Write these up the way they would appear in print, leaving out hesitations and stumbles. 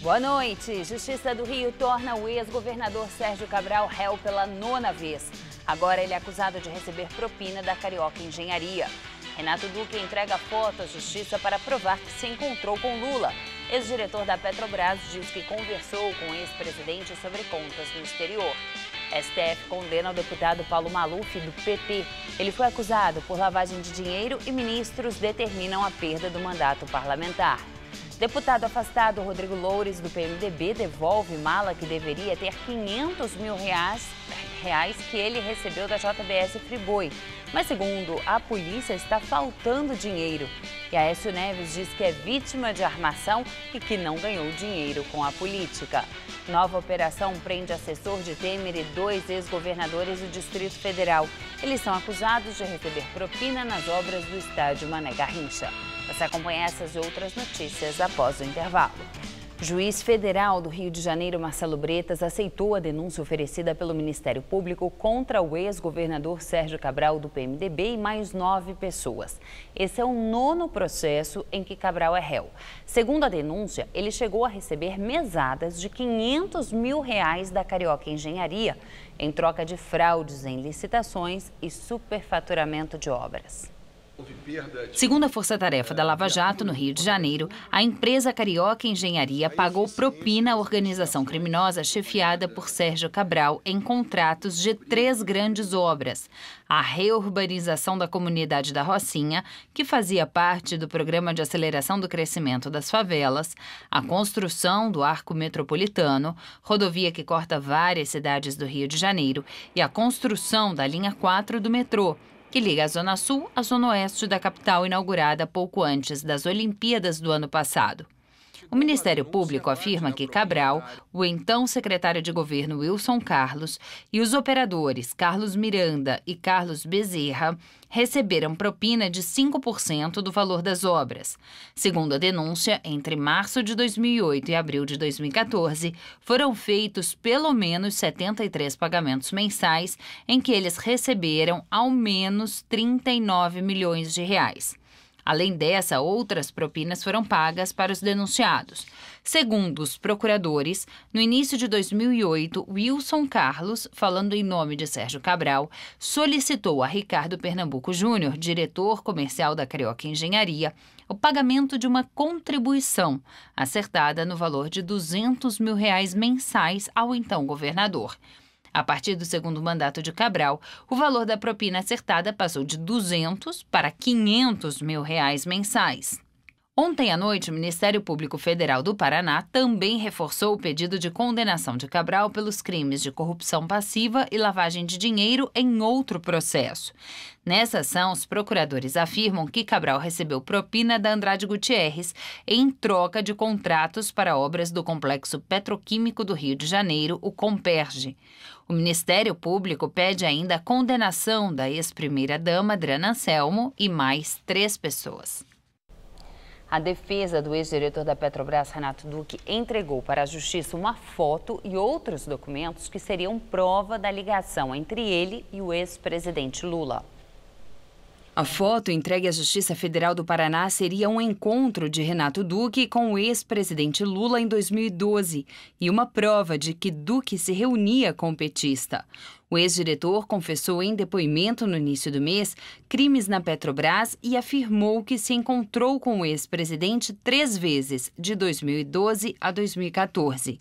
Boa noite. Justiça do Rio torna o ex-governador Sérgio Cabral réu pela 9ª vez. Agora ele é acusado de receber propina da Carioca Engenharia. Renato Duque entrega foto à Justiça para provar que se encontrou com Lula. Ex-diretor da Petrobras diz que conversou com o ex-presidente sobre contas no exterior. STF condena o deputado Paulo Maluf, do PP. Ele foi acusado por lavagem de dinheiro e ministros determinam a perda do mandato parlamentar. Deputado afastado Rodrigo Loures, do PMDB, devolve mala que deveria ter R$500 mil que ele recebeu da JBS Friboi. Mas, segundo a polícia, está faltando dinheiro. E Aécio Neves diz que é vítima de armação e que não ganhou dinheiro com a política. Nova operação prende assessor de Temer e 2 ex-governadores do Distrito Federal. Eles são acusados de receber propina nas obras do estádio Mané Garrincha. Você acompanha essas e outras notícias após o intervalo. Juiz federal do Rio de Janeiro, Marcelo Bretas, aceitou a denúncia oferecida pelo Ministério Público contra o ex-governador Sérgio Cabral, do PMDB, e mais 9 pessoas. Esse é o 9º processo em que Cabral é réu. Segundo a denúncia, ele chegou a receber mesadas de R$500 mil da Carioca Engenharia, em troca de fraudes em licitações e superfaturamento de obras. Segundo a Força-Tarefa da Lava Jato, no Rio de Janeiro, a empresa Carioca Engenharia pagou propina à organização criminosa chefiada por Sérgio Cabral em contratos de 3 grandes obras. A reurbanização da comunidade da Rocinha, que fazia parte do Programa de Aceleração do Crescimento das Favelas, a construção do Arco Metropolitano, rodovia que corta várias cidades do Rio de Janeiro, e a construção da linha 4 do metrô, que liga a Zona Sul à Zona Oeste da capital, inaugurada pouco antes das Olimpíadas do ano passado. O Ministério Público afirma que Cabral, o então secretário de governo Wilson Carlos e os operadores Carlos Miranda e Carlos Bezerra receberam propina de 5% do valor das obras. Segundo a denúncia, entre março de 2008 e abril de 2014, foram feitos pelo menos 73 pagamentos mensais em que eles receberam ao menos R$39 milhões. Além dessa, outras propinas foram pagas para os denunciados. Segundo os procuradores, no início de 2008, Wilson Carlos, falando em nome de Sérgio Cabral, solicitou a Ricardo Pernambuco Júnior, diretor comercial da Carioca Engenharia, o pagamento de uma contribuição, acertada no valor de R$200 mil mensais ao então governador. A partir do segundo mandato de Cabral, o valor da propina acertada passou de R$200 para R$500 mil mensais. Ontem à noite, o Ministério Público Federal do Paraná também reforçou o pedido de condenação de Cabral pelos crimes de corrupção passiva e lavagem de dinheiro em outro processo. Nessa ação, os procuradores afirmam que Cabral recebeu propina da Andrade Gutierrez em troca de contratos para obras do Complexo Petroquímico do Rio de Janeiro, o Comperj. O Ministério Público pede ainda a condenação da ex-primeira-dama Adriana Anselmo e mais 3 pessoas. A defesa do ex-diretor da Petrobras, Renato Duque, entregou para a Justiça uma foto e outros documentos que seriam prova da ligação entre ele e o ex-presidente Lula. A foto entregue à Justiça Federal do Paraná seria um encontro de Renato Duque com o ex-presidente Lula em 2012 e uma prova de que Duque se reunia com o petista. O ex-diretor confessou em depoimento no início do mês crimes na Petrobras e afirmou que se encontrou com o ex-presidente 3 vezes, de 2012 a 2014.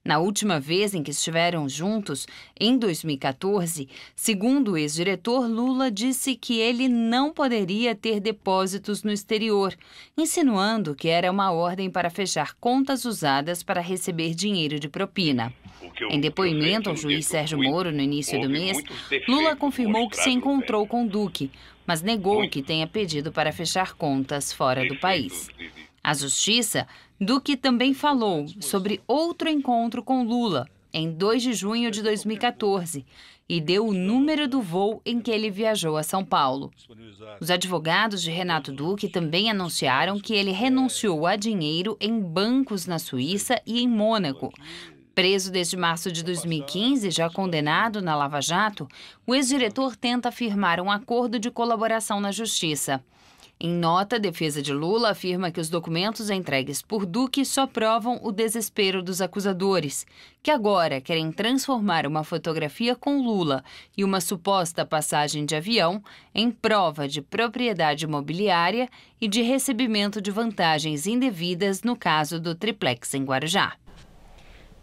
Na última vez em que estiveram juntos, em 2014, segundo o ex-diretor, Lula disse que ele não poderia ter depósitos no exterior, insinuando que era uma ordem para fechar contas usadas para receber dinheiro de propina. Em depoimento ao juiz Sérgio Moro no início do mês, Lula confirmou que se encontrou com Duque, mas negou que tenha pedido para fechar contas fora do país. A Justiça, Duque também falou sobre outro encontro com Lula, em 2 de junho de 2014, e deu o número do voo em que ele viajou a São Paulo. Os advogados de Renato Duque também anunciaram que ele renunciou a dinheiro em bancos na Suíça e em Mônaco. Preso desde março de 2015, já condenado na Lava Jato, o ex-diretor tenta firmar um acordo de colaboração na Justiça. Em nota, a defesa de Lula afirma que os documentos entregues por Duque só provam o desespero dos acusadores, que agora querem transformar uma fotografia com Lula e uma suposta passagem de avião em prova de propriedade imobiliária e de recebimento de vantagens indevidas no caso do triplex em Guarujá.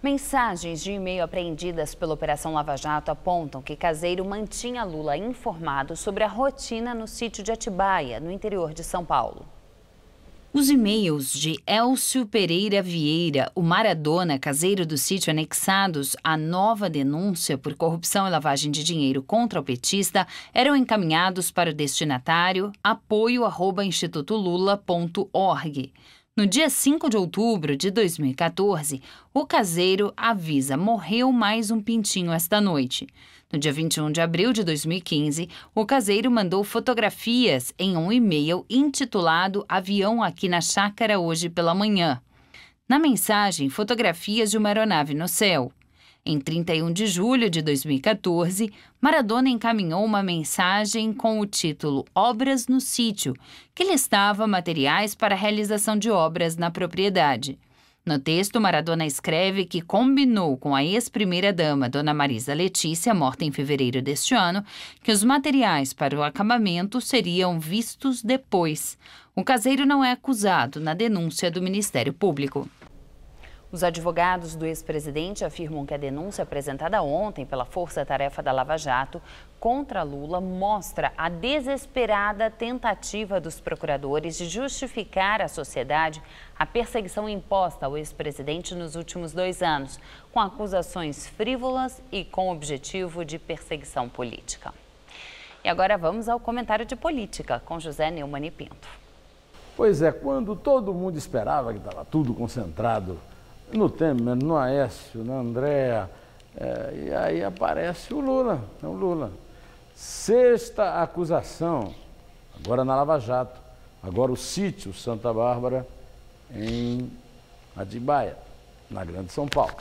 Mensagens de e-mail apreendidas pela Operação Lava Jato apontam que Caseiro mantinha Lula informado sobre a rotina no sítio de Atibaia, no interior de São Paulo. Os e-mails de Elcio Pereira Vieira, o Maradona, caseiro do sítio, anexados à nova denúncia por corrupção e lavagem de dinheiro contra o petista, eram encaminhados para o destinatário apoio@institutolula.org. No dia 5 de outubro de 2014, o caseiro avisa: morreu mais um pintinho esta noite. No dia 21 de abril de 2015, o caseiro mandou fotografias em um e-mail intitulado Avião aqui na chácara hoje pela manhã. Na mensagem, fotografias de uma aeronave no céu. Em 31 de julho de 2014, Maradona encaminhou uma mensagem com o título Obras no Sítio, que listava materiais para a realização de obras na propriedade. No texto, Maradona escreve que combinou com a ex-primeira-dama, Dona Marisa Letícia, morta em fevereiro deste ano, que os materiais para o acabamento seriam vistos depois. O caseiro não é acusado na denúncia do Ministério Público. Os advogados do ex-presidente afirmam que a denúncia apresentada ontem pela Força-Tarefa da Lava Jato contra Lula mostra a desesperada tentativa dos procuradores de justificar à sociedade a perseguição imposta ao ex-presidente nos últimos 2 anos, com acusações frívolas e com objetivo de perseguição política. E agora vamos ao comentário de política com José Neumann e Pinto. Pois é, quando todo mundo esperava que estava tudo concentrado no Temer, no Aécio, na Andréa, e aí aparece o Lula, é o Lula. 6ª acusação, agora na Lava Jato, agora o sítio Santa Bárbara em Atibaia, na Grande São Paulo.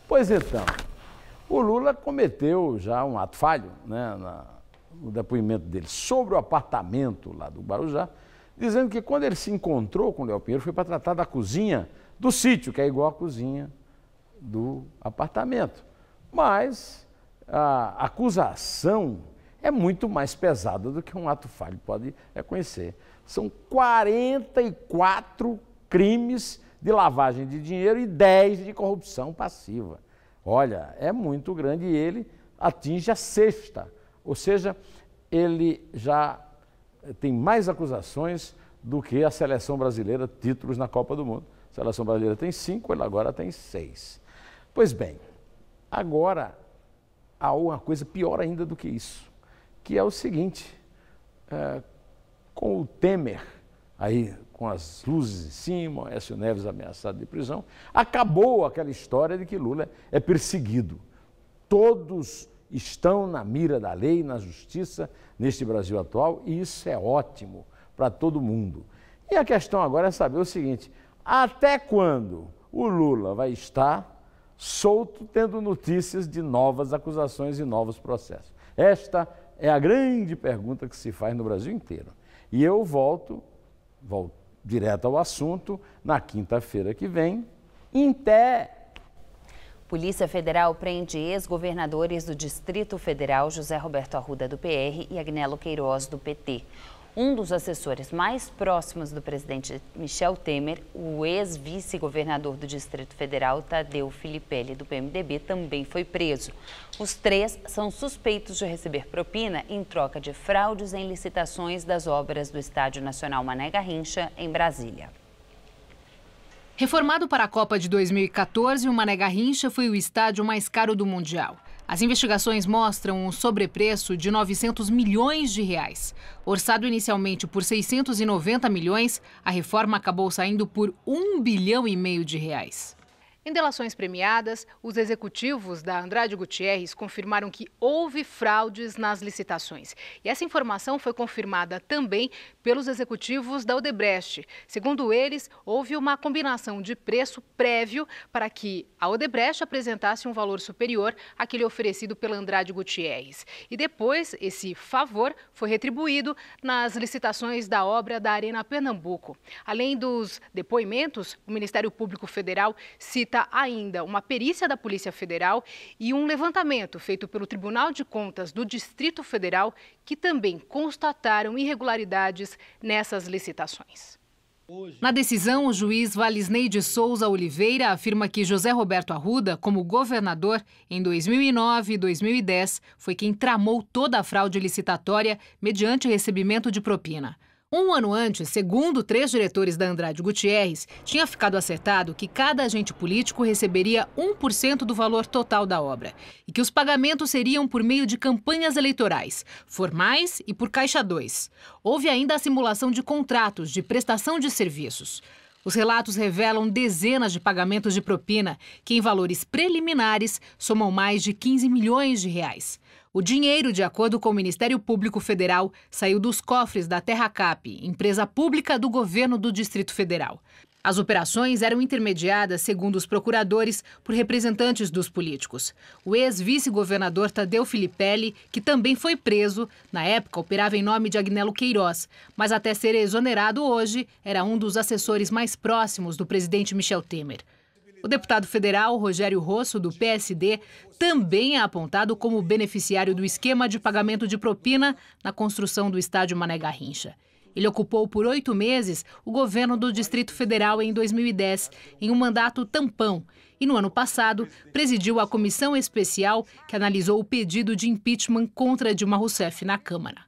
Pois então, o Lula cometeu já um ato falho, né, no depoimento dele sobre o apartamento lá do Guarujá, dizendo que quando ele se encontrou com o Léo Pinheiro foi para tratar da cozinha do sítio, que é igual à cozinha do apartamento. Mas a acusação é muito mais pesada do que um ato falho pode reconhecer. São 44 crimes de lavagem de dinheiro e 10 de corrupção passiva. Olha, é muito grande e ele atinge a 6ª. Ou seja, ele já tem mais acusações do que a seleção brasileira, títulos na Copa do Mundo. A seleção brasileira tem 5, ele agora tem 6. Pois bem, agora há uma coisa pior ainda do que isso, que é o seguinte, com o Temer, aí com as luzes em cima, Aécio Neves ameaçado de prisão, acabou aquela história de que Lula é perseguido. Todos estão na mira da lei, na justiça, neste Brasil atual, e isso é ótimo para todo mundo. E a questão agora é saber o seguinte: até quando o Lula vai estar solto, tendo notícias de novas acusações e novos processos? Esta é a grande pergunta que se faz no Brasil inteiro. E eu volto direto ao assunto na quinta-feira que vem, em pé. Polícia Federal prende ex-governadores do Distrito Federal, José Roberto Arruda, do PR, e Agnello Queiroz, do PT. Um dos assessores mais próximos do presidente Michel Temer, o ex-vice-governador do Distrito Federal, Tadeu Filipelli, do PMDB, também foi preso. Os 3 são suspeitos de receber propina em troca de fraudes em licitações das obras do Estádio Nacional Mané Garrincha, em Brasília. Reformado para a Copa de 2014, o Mané Garrincha foi o estádio mais caro do Mundial. As investigações mostram um sobrepreço de 900 milhões de reais. Orçado inicialmente por 690 milhões, a reforma acabou saindo por 1,5 bilhão de reais. Em delações premiadas, os executivos da Andrade Gutierrez confirmaram que houve fraudes nas licitações. E essa informação foi confirmada também pelos executivos da Odebrecht. Segundo eles, houve uma combinação de preço prévio para que a Odebrecht apresentasse um valor superior àquele oferecido pela Andrade Gutierrez. E depois, esse favor foi retribuído nas licitações da obra da Arena Pernambuco. Além dos depoimentos, o Ministério Público Federal cita ainda uma perícia da Polícia Federal e um levantamento feito pelo Tribunal de Contas do Distrito Federal, que também constataram irregularidades nessas licitações. Na decisão, o juiz Valisney de Souza Oliveira afirma que José Roberto Arruda, como governador, em 2009 e 2010, foi quem tramou toda a fraude licitatória mediante recebimento de propina. Um ano antes, segundo 3 diretores da Andrade Gutierrez, tinha ficado acertado que cada agente político receberia 1% do valor total da obra e que os pagamentos seriam por meio de campanhas eleitorais, formais e por Caixa 2. Houve ainda a simulação de contratos de prestação de serviços. Os relatos revelam dezenas de pagamentos de propina, que em valores preliminares somam mais de 15 milhões de reais. O dinheiro, de acordo com o Ministério Público Federal, saiu dos cofres da Terracap, empresa pública do governo do Distrito Federal. As operações eram intermediadas, segundo os procuradores, por representantes dos políticos. O ex-vice-governador Tadeu Filipelli, que também foi preso, na época operava em nome de Agnello Queiroz, mas até ser exonerado hoje, era um dos assessores mais próximos do presidente Michel Temer. O deputado federal Rogério Rosso, do PSD, também é apontado como beneficiário do esquema de pagamento de propina na construção do estádio Mané Garrincha. Ele ocupou por 8 meses o governo do Distrito Federal em 2010, em um mandato tampão, e no ano passado presidiu a comissão especial que analisou o pedido de impeachment contra Dilma Rousseff na Câmara.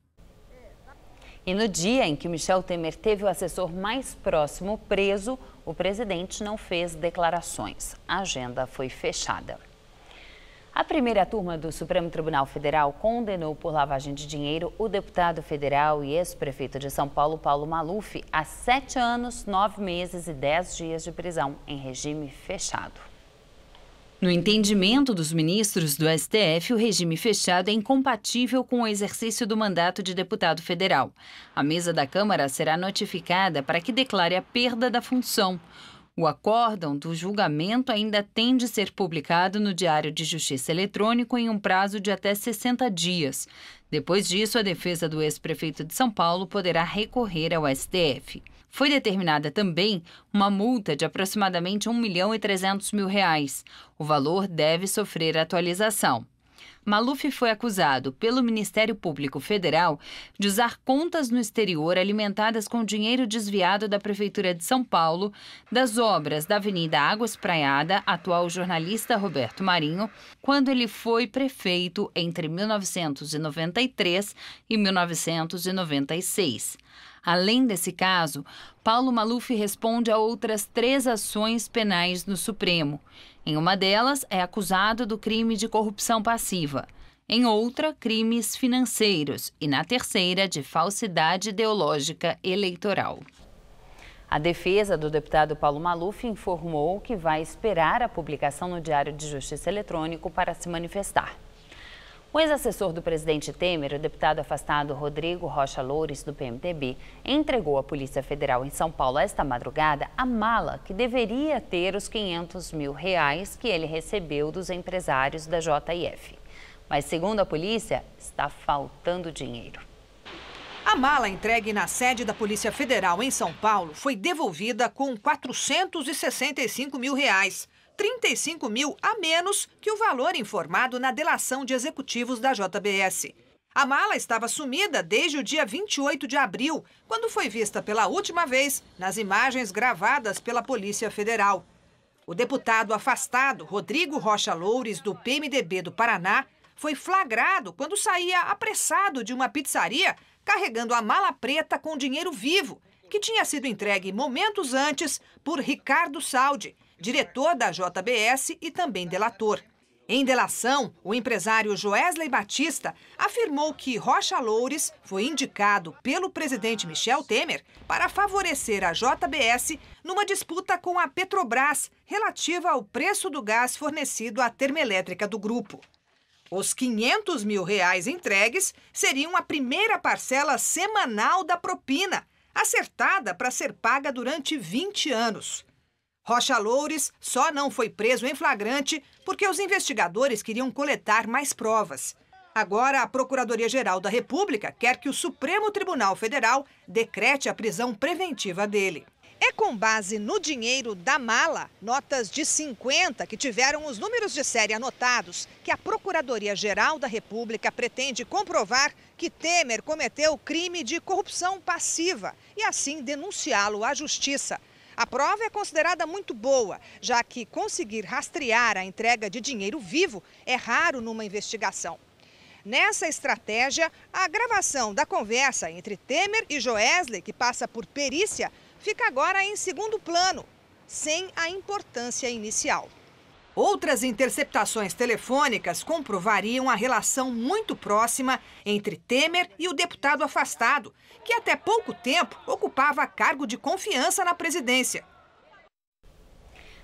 E no dia em que Michel Temer teve o assessor mais próximo preso, o presidente não fez declarações. A agenda foi fechada. A primeira turma do Supremo Tribunal Federal condenou por lavagem de dinheiro o deputado federal e ex-prefeito de São Paulo, Paulo Maluf, a 7 anos, 9 meses e 10 dias de prisão em regime fechado. No entendimento dos ministros do STF, o regime fechado é incompatível com o exercício do mandato de deputado federal. A mesa da Câmara será notificada para que declare a perda da função. O acórdão do julgamento ainda tem de ser publicado no Diário de Justiça Eletrônico em um prazo de até 60 dias. Depois disso, a defesa do ex-prefeito de São Paulo poderá recorrer ao STF. Foi determinada também uma multa de aproximadamente R$ 1.300.000. O valor deve sofrer atualização. Maluf foi acusado pelo Ministério Público Federal de usar contas no exterior alimentadas com dinheiro desviado da Prefeitura de São Paulo, das obras da Avenida Águas Praiada, atual jornalista Roberto Marinho, quando ele foi prefeito entre 1993 e 1996. Além desse caso, Paulo Maluf responde a outras 3 ações penais no Supremo. Em uma delas, é acusado do crime de corrupção passiva. Em outra, crimes financeiros. E na terceira, de falsidade ideológica eleitoral. A defesa do deputado Paulo Maluf informou que vai esperar a publicação no Diário de Justiça Eletrônico para se manifestar. O ex-assessor do presidente Temer, o deputado afastado Rodrigo Rocha Loures, do PMDB, entregou à Polícia Federal em São Paulo esta madrugada a mala que deveria ter os R$ 500 mil que ele recebeu dos empresários da JF. Mas, segundo a polícia, está faltando dinheiro. A mala entregue na sede da Polícia Federal em São Paulo foi devolvida com R$ 465 mil. 35 mil a menos que o valor informado na delação de executivos da JBS. A mala estava sumida desde o dia 28 de abril, quando foi vista pela última vez nas imagens gravadas pela Polícia Federal. O deputado afastado, Rodrigo Rocha Loures, do PMDB do Paraná, foi flagrado quando saía apressado de uma pizzaria carregando a mala preta com dinheiro vivo, que tinha sido entregue momentos antes por Ricardo Saldi, diretor da JBS e também delator. Em delação, o empresário Joesley Batista afirmou que Rocha Loures foi indicado pelo presidente Michel Temer para favorecer a JBS numa disputa com a Petrobras relativa ao preço do gás fornecido à termoelétrica do grupo. Os R$500 mil entregues seriam a primeira parcela semanal da propina, acertada para ser paga durante 20 anos. Rocha Loures só não foi preso em flagrante porque os investigadores queriam coletar mais provas. Agora, a Procuradoria-Geral da República quer que o Supremo Tribunal Federal decrete a prisão preventiva dele. É com base no dinheiro da mala, notas de 50 que tiveram os números de série anotados, que a Procuradoria-Geral da República pretende comprovar que Temer cometeu crime de corrupção passiva e assim denunciá-lo à Justiça. A prova é considerada muito boa, já que conseguir rastrear a entrega de dinheiro vivo é raro numa investigação. Nessa estratégia, a gravação da conversa entre Temer e Joesley, que passa por perícia, fica agora em segundo plano, sem a importância inicial. Outras interceptações telefônicas comprovariam a relação muito próxima entre Temer e o deputado afastado, que até pouco tempo ocupava cargo de confiança na presidência.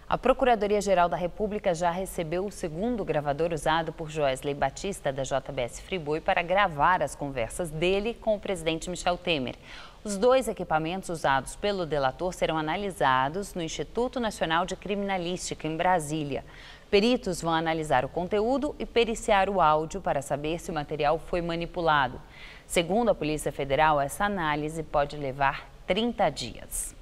A Procuradoria-Geral da República já recebeu o segundo gravador usado por Joesley Batista, da JBS Friboi, para gravar as conversas dele com o presidente Michel Temer. Os dois equipamentos usados pelo delator serão analisados no Instituto Nacional de Criminalística, em Brasília. Peritos vão analisar o conteúdo e periciar o áudio para saber se o material foi manipulado. Segundo a Polícia Federal, essa análise pode levar 30 dias.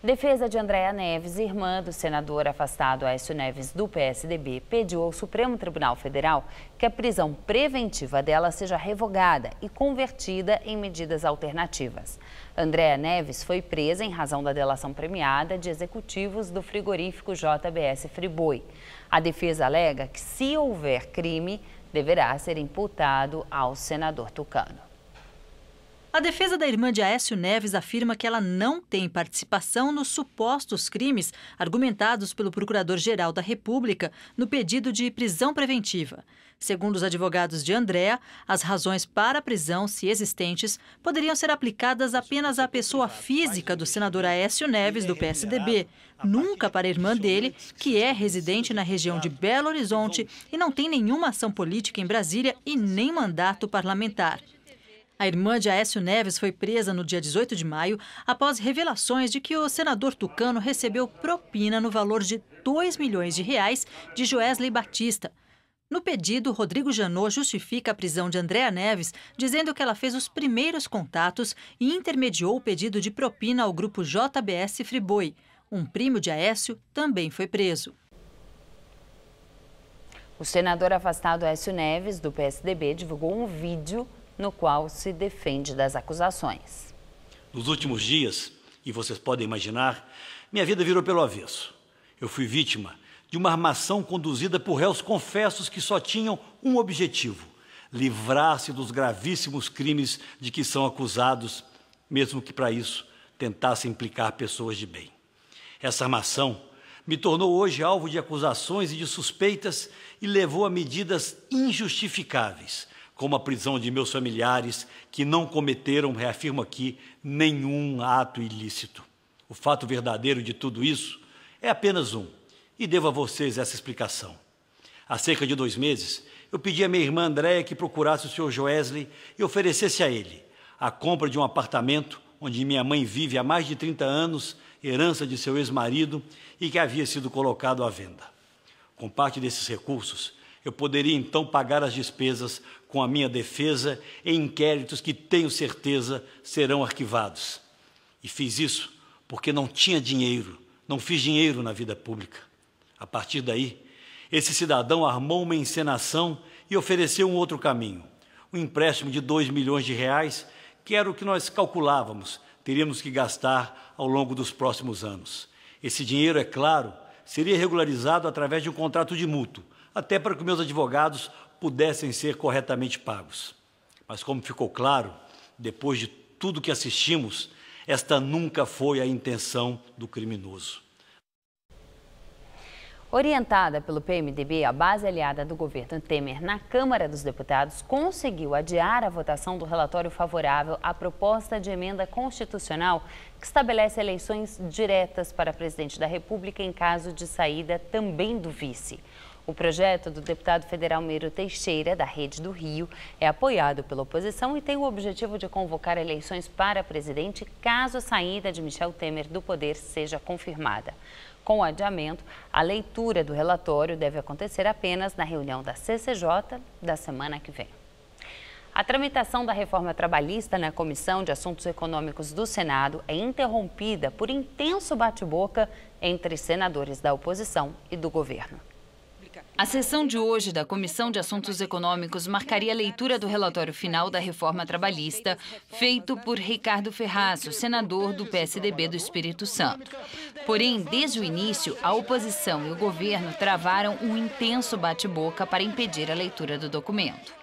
Defesa de Andréa Neves, irmã do senador afastado Aécio Neves do PSDB, pediu ao Supremo Tribunal Federal que a prisão preventiva dela seja revogada e convertida em medidas alternativas. Andréa Neves foi presa em razão da delação premiada de executivos do frigorífico JBS Friboi. A defesa alega que, se houver crime, deverá ser imputado ao senador tucano. A defesa da irmã de Aécio Neves afirma que ela não tem participação nos supostos crimes argumentados pelo Procurador-Geral da República no pedido de prisão preventiva. Segundo os advogados de Andréa, as razões para a prisão, se existentes, poderiam ser aplicadas apenas à pessoa física do senador Aécio Neves, do PSDB, nunca para a irmã dele, que é residente na região de Belo Horizonte e não tem nenhuma ação política em Brasília e nem mandato parlamentar. A irmã de Aécio Neves foi presa no dia 18 de maio após revelações de que o senador tucano recebeu propina no valor de R$2 milhões de Joesley Batista. No pedido, Rodrigo Janot justifica a prisão de Andréa Neves, dizendo que ela fez os primeiros contatos e intermediou o pedido de propina ao grupo JBS Friboi. Um primo de Aécio também foi preso. O senador afastado Aécio Neves, do PSDB, divulgou um vídeo no qual se defende das acusações. Nos últimos dias, e vocês podem imaginar, minha vida virou pelo avesso. Eu fui vítima de uma armação conduzida por réus confessos que só tinham um objetivo: livrar-se dos gravíssimos crimes de que são acusados, mesmo que para isso tentassem implicar pessoas de bem. Essa armação me tornou hoje alvo de acusações e de suspeitas e levou a medidas injustificáveis, como a prisão de meus familiares que não cometeram, reafirmo aqui, nenhum ato ilícito. O fato verdadeiro de tudo isso é apenas um, e devo a vocês essa explicação. Há cerca de 2 meses, eu pedi à minha irmã Andréa que procurasse o Sr. Joesley e oferecesse a ele a compra de um apartamento onde minha mãe vive há mais de 30 anos, herança de seu ex-marido e que havia sido colocado à venda. Com parte desses recursos, eu poderia então pagar as despesas com a minha defesa em inquéritos que tenho certeza serão arquivados. E fiz isso porque não tinha dinheiro, não fiz dinheiro na vida pública. A partir daí, esse cidadão armou uma encenação e ofereceu um outro caminho, um empréstimo de R$2 milhões, que era o que nós calculávamos, teríamos que gastar ao longo dos próximos anos. Esse dinheiro, é claro, seria regularizado através de um contrato de mútuo, até para que meus advogados pudessem ser corretamente pagos. Mas, como ficou claro, depois de tudo que assistimos, esta nunca foi a intenção do criminoso. Orientada pelo PMDB, a base aliada do governo Temer na Câmara dos Deputados conseguiu adiar a votação do relatório favorável à proposta de emenda constitucional que estabelece eleições diretas para presidente da República em caso de saída também do vice. O projeto do deputado federal Miro Teixeira, da Rede do Rio, é apoiado pela oposição e tem o objetivo de convocar eleições para presidente caso a saída de Michel Temer do poder seja confirmada. Com o adiamento, a leitura do relatório deve acontecer apenas na reunião da CCJ da semana que vem. A tramitação da reforma trabalhista na Comissão de Assuntos Econômicos do Senado é interrompida por intenso bate-boca entre senadores da oposição e do governo. A sessão de hoje da Comissão de Assuntos Econômicos marcaria a leitura do relatório final da reforma trabalhista, feito por Ricardo Ferrazzo, senador do PSDB do Espírito Santo. Porém, desde o início, a oposição e o governo travaram um intenso bate-boca para impedir a leitura do documento.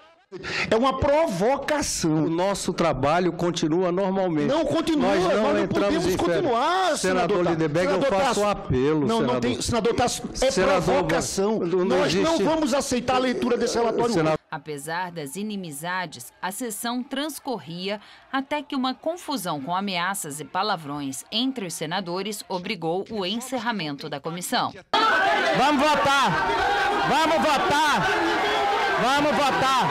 É uma provocação. O nosso trabalho continua normalmente. Não continua, nós não podemos continuar, senador Lindenberg, eu faço um apelo, não, senador. Não tem, senador Tasso, é provocação. Nós não vamos aceitar a leitura desse relatório. Apesar das inimizades, a sessão transcorria até que uma confusão com ameaças e palavrões entre os senadores obrigou o encerramento da comissão. Vamos votar! Vamos votar! Vamos votar!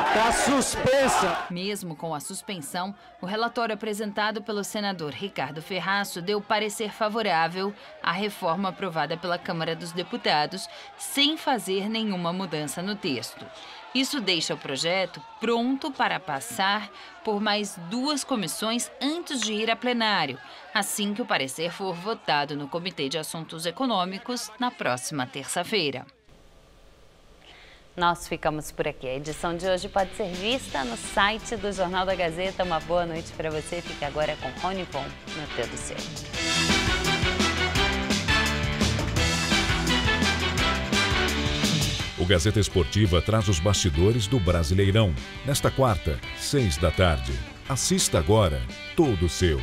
Está suspensa. Mesmo com a suspensão, o relatório apresentado pelo senador Ricardo Ferrazzo deu parecer favorável à reforma aprovada pela Câmara dos Deputados, sem fazer nenhuma mudança no texto. Isso deixa o projeto pronto para passar por mais 2 comissões antes de ir a plenário, assim que o parecer for votado no Comitê de Assuntos Econômicos na próxima terça-feira. Nós ficamos por aqui. A edição de hoje pode ser vista no site do Jornal da Gazeta. Uma boa noite para você. Fique agora com Rony Von no Teu do Seu. O Gazeta Esportiva traz os bastidores do Brasileirão. Nesta quarta, 6 da tarde. Assista agora Todo Seu.